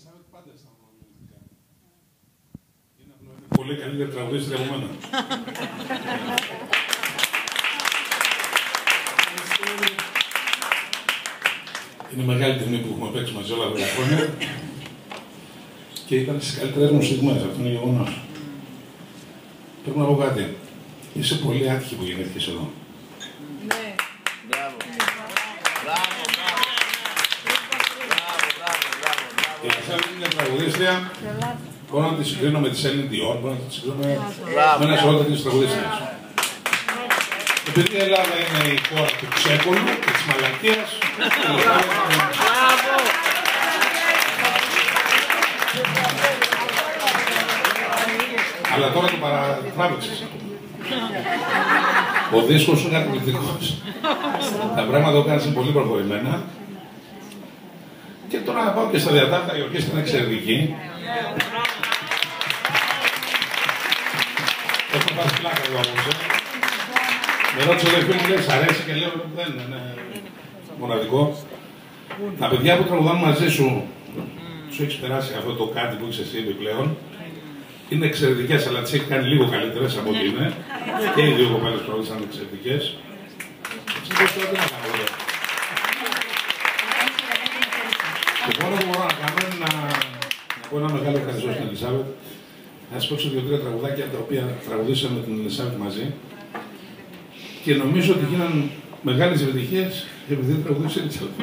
Ελισάβετ πάντα αισθάνομαι μυστικά. Είναι απλό, είναι πολύ καλύτερη τραγουδίστρια από μένα. Είναι μεγάλη τιμή που έχουμε παίξει μαζί όλα αυτά τα χρόνια και ήταν στις καλύτερες μου στιγμές, αυτό είναι γεγονός. Πρέπει να πω κάτι. Είσαι πολύ άτυχη που γεννήθηκες εδώ. Ναι. Μπράβο. Μπράβο, μπράβο. Η Ελισάβετ είναι τραγουδίστρια. Μπορώ να τη συγκρίνω με τη Σέλιν Διόν, μπορώ να τη συγκρίνω με ένα σωρό τέτοιες τραγουδίστριες. Επειδή η Ελλάδα είναι η χώρα του ξέκολου και της μαλακίας, αλλά τώρα το παρατράβηξες. Ο δίσκος σου είναι καταπληκτικός. Τα πράγματα που κάνεις είναι πολύ προχωρημένα. Και τώρα να πάω και στα διατάφτα, η ορκέστα είναι εξαιρετική. Έχουμε πάρει πλάκα εδώ απόψε. Με ρώτησε ο φίλος μου, λέει, σ' αρέσει και λέω, δεν είναι μοναδικό. Τα παιδιά που τραγουδάνε μαζί σου, σου έχεις περάσει αυτό το κάτι που έχεις εσύ επιπλέον. Είναι εξαιρετικές, αλλά τις έχει κάνει λίγο καλύτερες από ό,τι είναι. Και οι δύο κοπέλες που τραγουδήσαν είναι εξαιρετικές. Το μόνο που μπορώ να κάνω είναι να πω ένα μεγάλο ευχαριστώ στην Ελισάβετ. Να σας παίξω 2-3 τραγουδάκια τα οποία τραγουδήσαμε με την Ελισάβετ μαζί. Και νομίζω ότι γίνανε μεγάλες επιτυχίες επειδή τραγουδήσε η Ελισάβετ.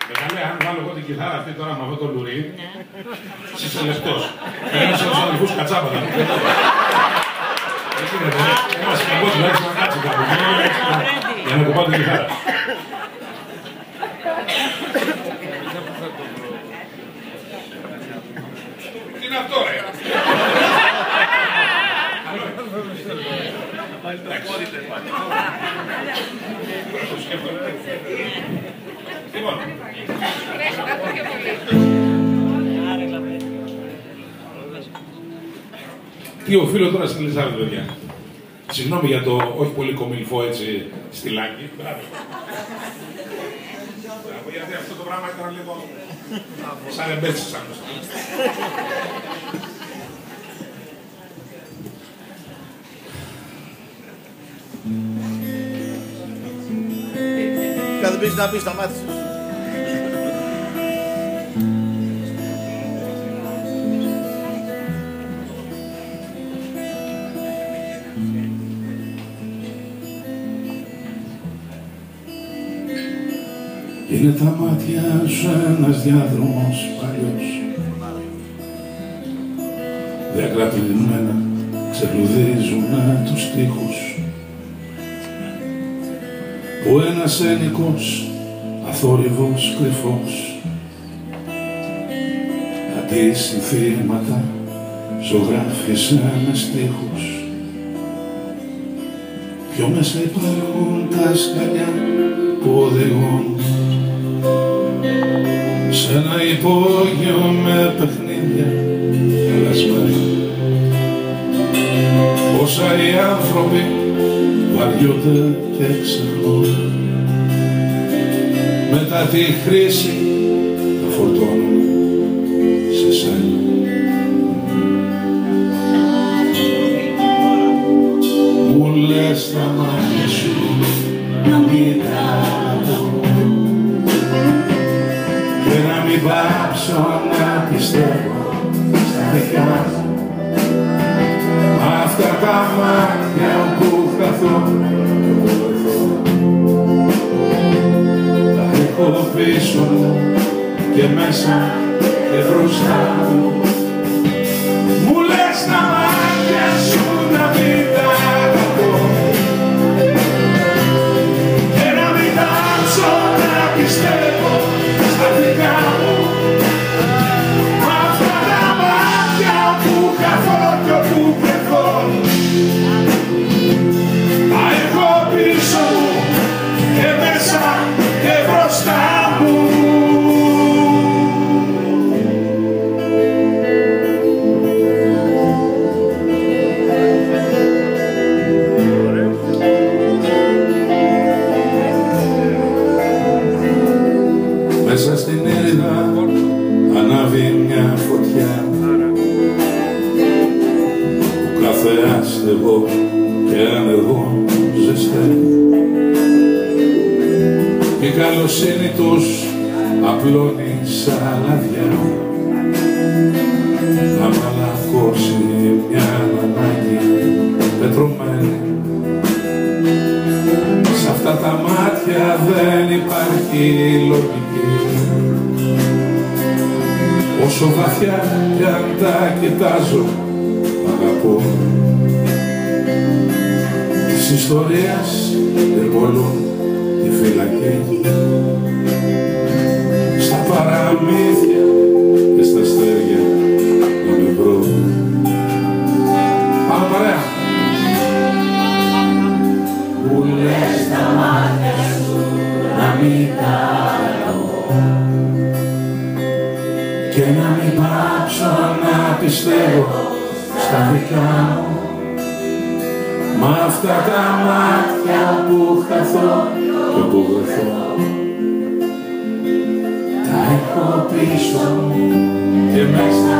Μεγάλε, αν βάλω εγώ την κιθάρα αυτή τώρα με αυτό το λουρί, είσαι λεπτός. Ένας από τους αδελφούς κατσάπατα. Δεν γίνεται, ένας εγώ τουλάχιστον να κάτσει κάπου. Για να κουπάω την κιθάρα. Τι είναι αυτό, ρε! Λοιπόν. Τι οφείλω τώρα στην Ελισάβετ, παιδιά. Συγγνώμη για το όχι πολύ κομιλφό έτσι στυλάκι. Μπράβο. Γιατί αυτό το πράγμα ήταν λίγο σαν εμπέτσις άκουσα. Κάτι πεις να πεις στα μάτια σου. Είναι τα μάτια σου ένας διάδρομος παλιός, δάκρυα πλημμένα ξελουδίζουνε τους τοίχους, που ένας ένικος αθόρυβος κρυφός αντί συνθήματα ζωγράφισε με στίχους. Πιο μέσα υπάρχουν τα σκαλιά που οδηγούν σε ένα υπόγειο με παιχνίδια χαλασμένα. Όσα οι άνθρωποι βαριούνται και ξεχνούν, μετά τη χρήση τα φορτώνουν σε σένα. Μου λες τα μάτια σου να μην τα δω και να μην πάψω να πιστεύω στα δικά μου. Αυτά τα μάτια που χαθώ τα έχω πίσω μου και μέσα και μπροστά μου. Μου λες τα μάτια σου να μην τα δω και να μην πάψω να πιστεύω στα δικά μου. Αυτά τα μάτια που χαθώ και όπου βρεθώ τα έχω πίσω μου και μέσα και μπροστά μου. Βέβαια στεγώ και αν εγώ ζεσταίνω η καλοσύνη τους απλώνει σαν λαδιά να μαλακώσει μια ανάγκη πετρωμένη. Σ' αυτά τα μάτια δεν υπάρχει λογική, όσο βαθιά κι αν τα κοιτάζω αγαπώ. Τις ιστορίες πυρπολούν τη φυλακή στα παραμύθια και στα αστέρια να με βρω. Πάμε παρέα. Που λες τα μάτια σου να μην τα αγαπώ και να μην πάψω να πιστεύω στα δικά μου. Μ' αυτά τα μάτια που χαθώ και που βρεθώ τα έχω πίσω μου και μέσα